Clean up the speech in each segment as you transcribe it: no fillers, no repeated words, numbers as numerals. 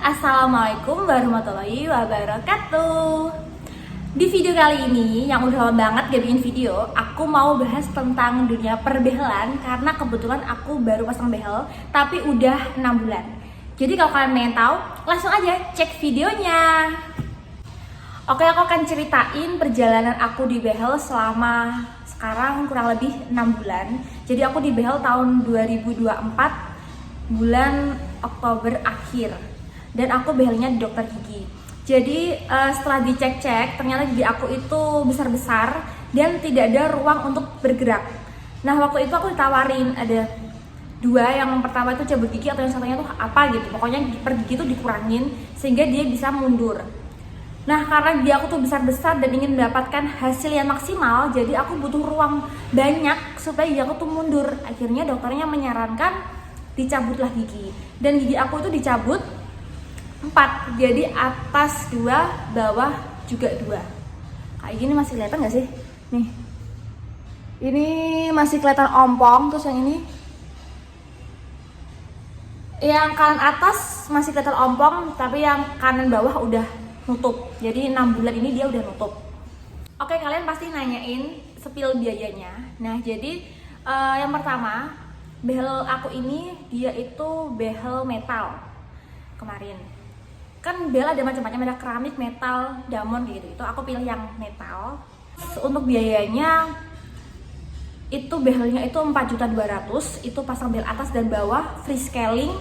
Assalamualaikum warahmatullahi wabarakatuh. Di video kali ini, yang udah lama banget gak bikin video, aku mau bahas tentang dunia perbehelan. Karena kebetulan aku baru pasang behel, tapi udah 6 bulan. Jadi kalau kalian pengen tahu, langsung aja cek videonya. Oke, aku akan ceritain perjalanan aku di behel selama sekarang kurang lebih 6 bulan. Jadi aku di behel tahun 2024 bulan Oktober akhir, dan aku behelnya di dokter gigi. Jadi setelah dicek-cek, ternyata gigi aku itu besar-besar dan tidak ada ruang untuk bergerak. Nah, waktu itu aku ditawarin ada dua, yang pertama itu cabut gigi atau yang satunya tuh apa gitu. Pokoknya per gigi itu dikurangin sehingga dia bisa mundur. Nah, karena gigi aku tuh besar-besar dan ingin mendapatkan hasil yang maksimal, jadi aku butuh ruang banyak supaya gigi aku tuh mundur. Akhirnya dokternya menyarankan dicabutlah gigi, dan gigi aku itu dicabut 4, jadi atas 2, bawah juga 2. Kayak gini masih kelihatan nggak sih? Nih, ini masih kelihatan ompong, terus yang ini, yang kanan atas masih kelihatan ompong, tapi yang kanan bawah udah nutup. Jadi 6 bulan ini dia udah nutup. Oke, kalian pasti nanyain spill biayanya. Nah, jadi yang pertama, behel aku ini dia itu behel metal. Kemarin kan behel ada macam-macam, ada keramik, metal, diamond gitu. Itu aku pilih yang metal. Untuk biayanya itu behelnya itu 4.200.000, itu pasang behel atas dan bawah, free scaling.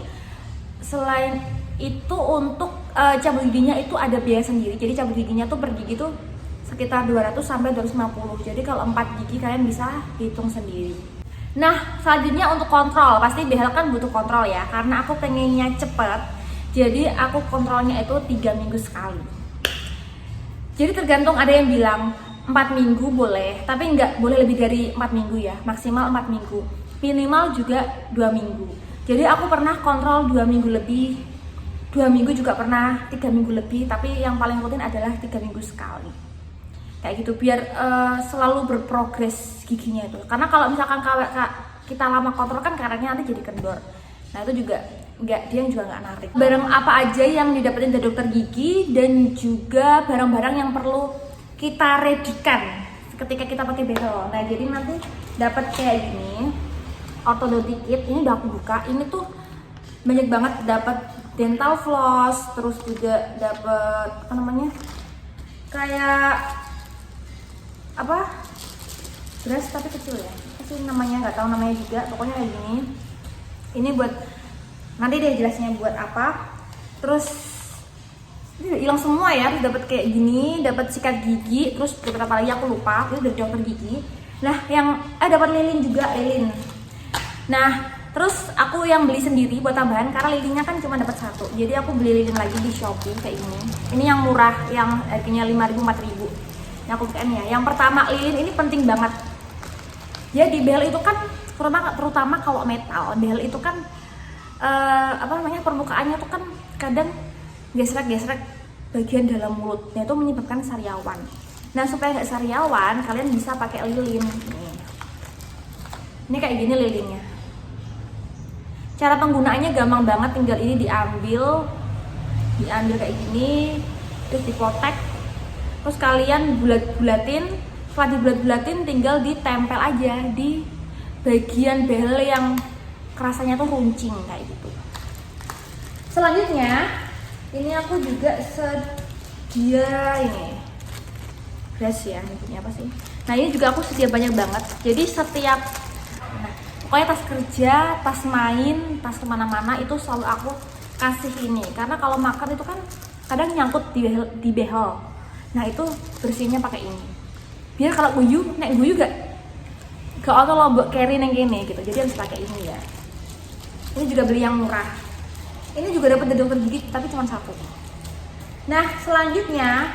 Selain itu untuk cabut giginya itu ada biaya sendiri. Jadi cabut giginya tuh per gigi tuh sekitar 200 sampai 250. Jadi kalau 4 gigi kalian bisa hitung sendiri. Nah, selanjutnya untuk kontrol, pasti behel kan butuh kontrol ya, karena aku pengennya cepet. Jadi aku kontrolnya itu 3 minggu sekali. Jadi tergantung, ada yang bilang 4 minggu boleh, tapi nggak boleh lebih dari 4 minggu ya, maksimal 4 minggu. Minimal juga 2 minggu. Jadi aku pernah kontrol 2 minggu lebih, 2 minggu juga pernah, 3 minggu lebih, tapi yang paling rutin adalah 3 minggu sekali. Kayak gitu, biar selalu berprogres giginya itu. Karena kalau misalkan kita lama kontrol kan karetnya nanti jadi kendor. Nah, itu juga dia juga nggak narik. Barang apa aja yang didapetin dari dokter gigi, dan juga barang-barang yang perlu kita readykan ketika kita pakai behel. Nah, jadi nanti dapat kayak gini, ortodontic kit. Ini udah aku buka. Ini tuh banyak banget, dapat dental floss, terus juga dapat kayak brush tapi kecil ya, sih namanya, nggak tahu namanya juga, pokoknya kayak gini. Ini buat nanti deh jelasnya buat apa. Terus ini hilang semua ya, terus dapat kayak gini, dapat sikat gigi, terus dapat apa lagi aku lupa, itu dari dokter gigi. Nah, yang dapat lilin juga, lilin. Nah, terus aku yang beli sendiri buat tambahan, karena lilinnya kan cuma dapat 1, jadi aku beli lilin lagi di Shopee kayak ini. Ini yang murah, yang harganya 5.000 4.000. Yang aku pakai ya. Yang pertama, lilin ini penting banget. Ya, di behel itu kan terutama kalau metal, behel itu kan permukaannya tuh kan kadang gesrek-gesrek bagian dalam mulut. Nah, itu menyebabkan sariawan. Nah, supaya nggak sariawan, kalian bisa pakai lilin. Ini kayak gini lilinnya. Cara penggunaannya gampang banget, tinggal ini diambil kayak gini, terus dipotek. Terus kalian bulat-bulatin, setelah dibulat-bulatin tinggal ditempel aja di bagian behel yang kerasanya tuh runcing kayak gitu. Selanjutnya, ini aku juga sedia ini brush ya, ini apa sih? Nah, ini juga aku sedia banyak banget. Jadi setiap pokoknya tas kerja, tas main, tas kemana-mana itu selalu aku kasih ini. Karena kalau makan itu kan kadang nyangkut di behel. Nah, itu bersihnya pakai ini. Biar kalau guyu gak auto lo carry neng gini gitu. Jadi harus pakai ini ya. Ini juga beli yang murah. Ini juga dapat dari dokter gigi, tapi cuma 1. Nah, selanjutnya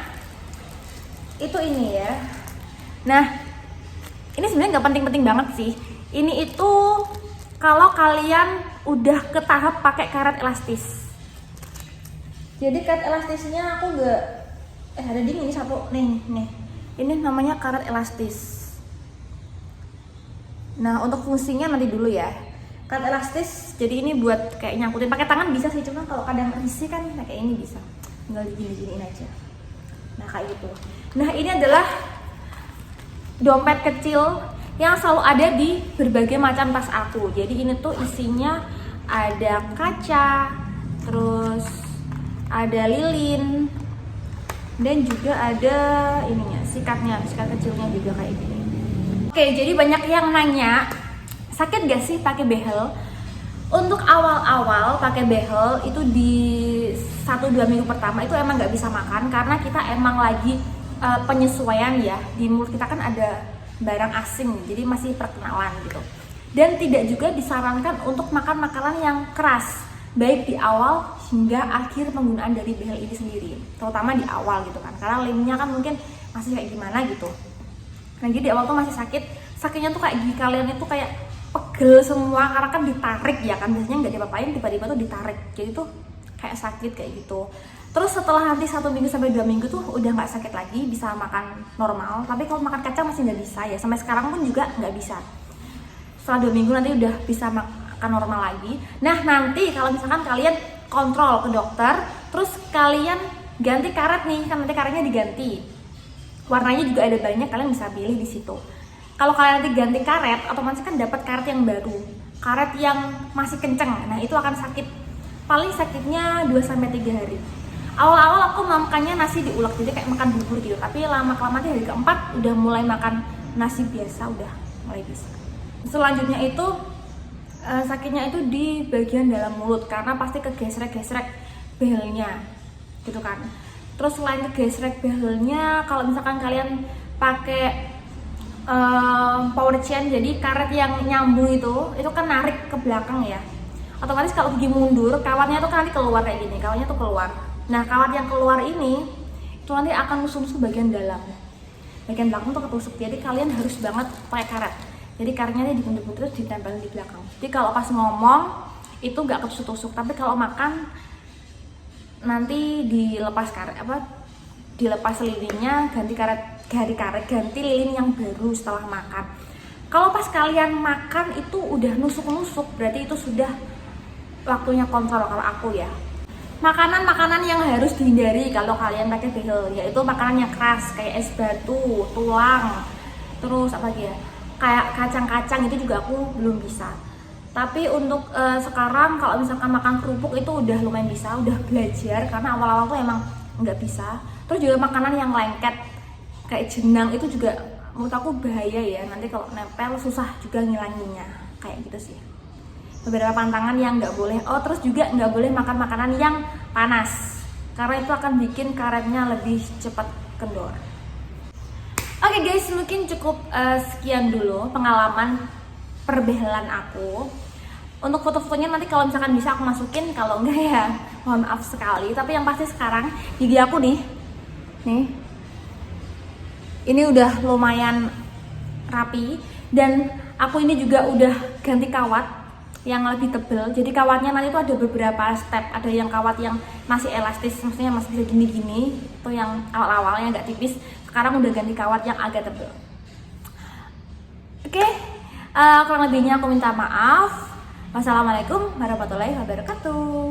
itu ini ya. Nah, ini sebenarnya nggak penting-penting banget sih. Ini itu kalau kalian udah ke tahap pakai karet elastis. Jadi karet elastisnya aku nggak ada di ini 1 nih. Ini namanya karet elastis. Nah, untuk fungsinya nanti dulu ya. Kan elastis, jadi ini buat kayak nyangkutin pakai tangan bisa sih, cuma kalau kadang risih kan kayak ini bisa tinggal digini-giniin aja. Nah kayak gitu. Nah ini adalah dompet kecil yang selalu ada di berbagai macam tas aku. Jadi ini tuh isinya ada kaca, terus ada lilin, dan juga ada ininya, sikat kecilnya juga kayak gini. Oke, jadi banyak yang nanya, sakit gak sih pakai behel? Untuk awal-awal pakai behel itu di 1-2 minggu pertama itu emang nggak bisa makan karena kita emang lagi penyesuaian ya, di mulut kita kan ada barang asing, jadi masih perkenalan gitu. Dan tidak juga disarankan untuk makan makanan yang keras, baik di awal hingga akhir penggunaan dari behel ini sendiri, terutama di awal gitu kan, karena lemnya kan mungkin masih kayak gimana gitu. Nah jadi di awal tuh masih sakitnya tuh kayak gigi kalian itu kayak pegel semua karena kan ditarik ya kan, biasanya nggak diapa-apain tiba-tiba tuh ditarik, jadi tuh kayak sakit kayak gitu. Terus setelah nanti 1 minggu sampai 2 minggu tuh udah nggak sakit lagi, bisa makan normal. Tapi kalau makan kacang masih nggak bisa ya, sampai sekarang pun juga nggak bisa. Setelah 2 minggu nanti udah bisa makan normal lagi. Nah nanti kalau misalkan kalian kontrol ke dokter, terus kalian ganti karet nih, kan nanti karetnya diganti, warnanya juga ada banyak, kalian bisa pilih di situ. Kalau kalian nanti ganti karet, otomatis kan dapat karet yang baru, karet yang masih kenceng. Nah itu akan sakit, paling sakitnya 2-3 hari. Awal-awal aku makannya nasi diulek, jadi kayak makan bubur gitu. Tapi lama-kelamaan hari keempat udah mulai makan nasi biasa, udah mulai bisa. Selanjutnya itu sakitnya itu di bagian dalam mulut karena pasti kegesrek-gesrek behelnya, gitu kan. Terus selain kegesrek behelnya, kalau misalkan kalian pakai power chain, jadi karet yang nyambung itu kan narik ke belakang ya, otomatis kalau gigi mundur kawatnya tuh kan nanti keluar kayak gini, kawatnya tuh keluar. Nah kawat yang keluar ini itu nanti akan nusuk-nusuk bagian dalam, bagian belakang tuh ketusuk, jadi kalian harus banget pakai karet. Jadi karetnya dibentuk terus ditempelin di belakang, jadi kalau pas ngomong itu nggak ketusuk-tusuk, tapi kalau makan nanti dilepas karet dilepas lilinnya, ganti lilin yang baru setelah makan. Kalau pas kalian makan itu udah nusuk-nusuk, berarti itu sudah waktunya kontrol kalau aku ya. Makanan-makanan yang harus dihindari kalau kalian pakai behel, yaitu makanan yang keras kayak es batu, tulang, terus apa lagi ya, kayak kacang-kacang itu juga aku belum bisa. Tapi untuk sekarang kalau misalkan makan kerupuk itu udah lumayan bisa, udah belajar, karena awal-awal tuh emang nggak bisa. Terus juga makanan yang lengket kayak jenang itu juga menurut aku bahaya ya, nanti kalau nempel susah juga ngilanginnya, kayak gitu sih. Beberapa pantangan yang nggak boleh. Oh terus juga nggak boleh makan makanan yang panas, karena itu akan bikin karetnya lebih cepat kendor. Oke guys, mungkin cukup sekian dulu pengalaman perbehelan aku. Untuk foto-fotonya nanti kalau misalkan bisa aku masukin, kalau enggak ya mohon maaf sekali. Tapi yang pasti sekarang gigi aku nih ini udah lumayan rapi, dan aku ini juga udah ganti kawat yang lebih tebal. Jadi kawatnya nanti tuh ada beberapa step, ada yang kawat yang masih elastis, maksudnya masih bisa gini-gini, itu yang awal-awalnya agak tipis. Sekarang udah ganti kawat yang agak tebal. Oke, kurang lebihnya aku minta maaf. Wassalamualaikum warahmatullahi wabarakatuh.